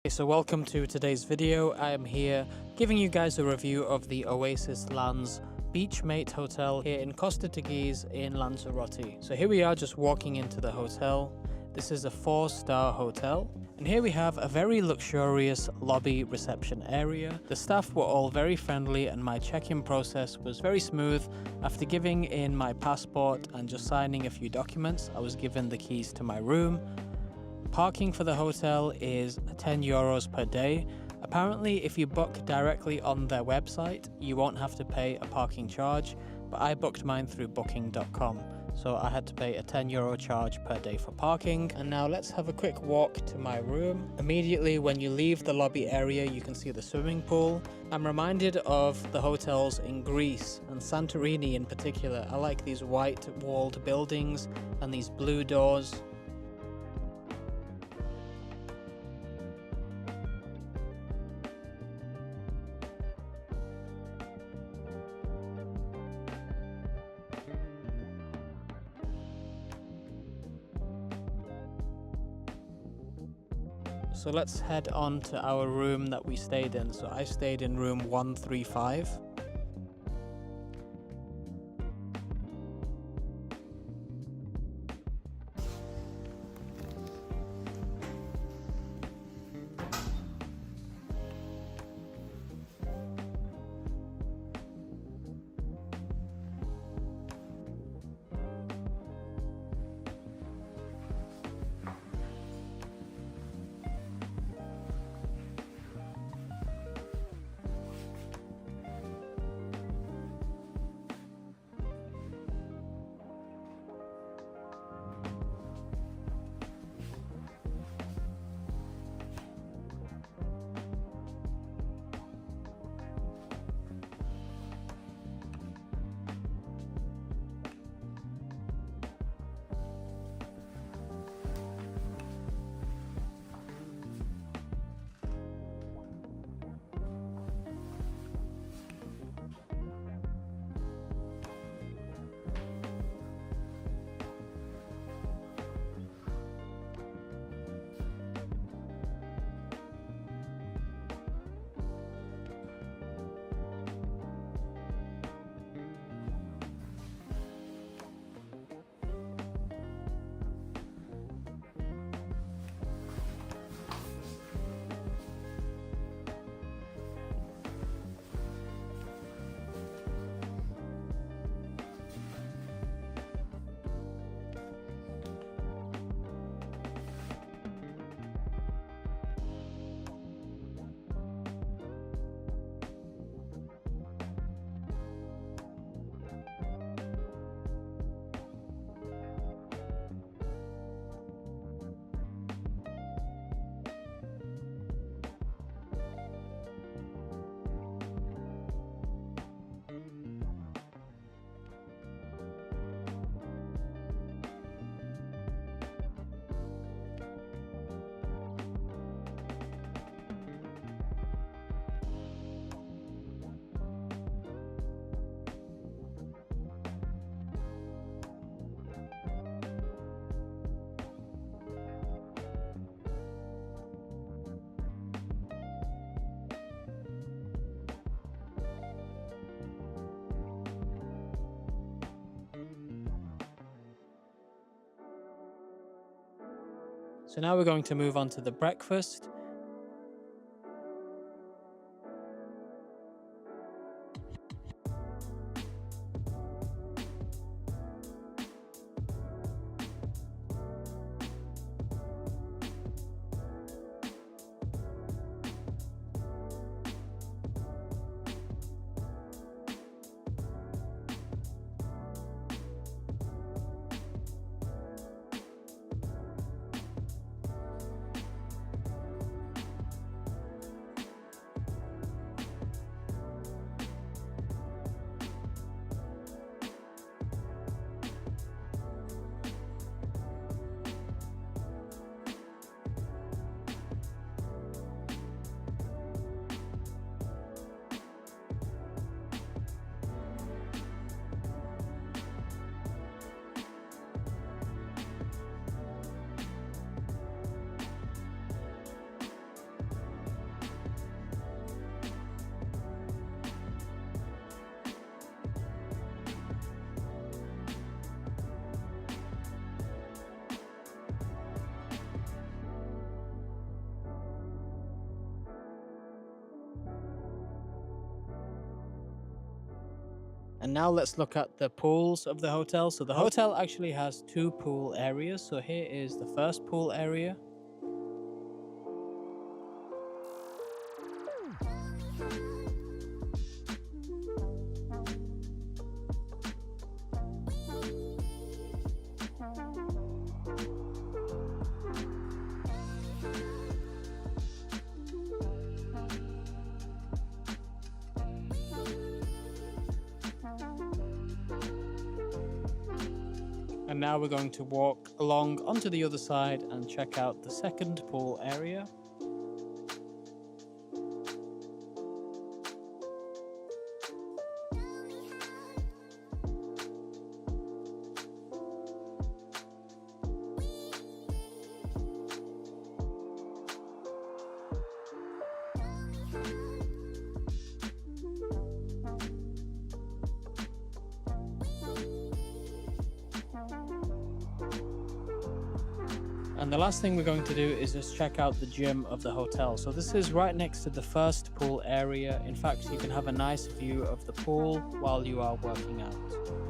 So welcome to today's video. I am here giving you guys a review of the Oasis Lanz Beach Mate hotel here in Costa Teguise in Lanzarote. So here we are just walking into the hotel. This is a 4-star hotel. And here we have a very luxurious lobby reception area. The staff were all very friendly and my check-in process was very smooth. After giving in my passport and just signing a few documents, I was given the keys to my room. Parking for the hotel is 10 euros per day. Apparently, if you book directly on their website, you won't have to pay a parking charge, but I booked mine through booking.com. So I had to pay a 10 euro charge per day for parking. And now let's have a quick walk to my room. Immediately when you leave the lobby area, you can see the swimming pool. I'm reminded of the hotels in Greece and Santorini in particular. I like these white walled buildings and these blue doors. So let's head on to our room that we stayed in. So I stayed in room 135. So now we're going to move on to the breakfast. And now let's look at the pools of the hotel. So the hotel actually has 2 pool areas. So here is the first pool area. And now we're going to walk along onto the other side and check out the second pool area. And the last thing we're going to do is just check out the gym of the hotel. So this is right next to the first pool area. In fact, you can have a nice view of the pool while you are working out.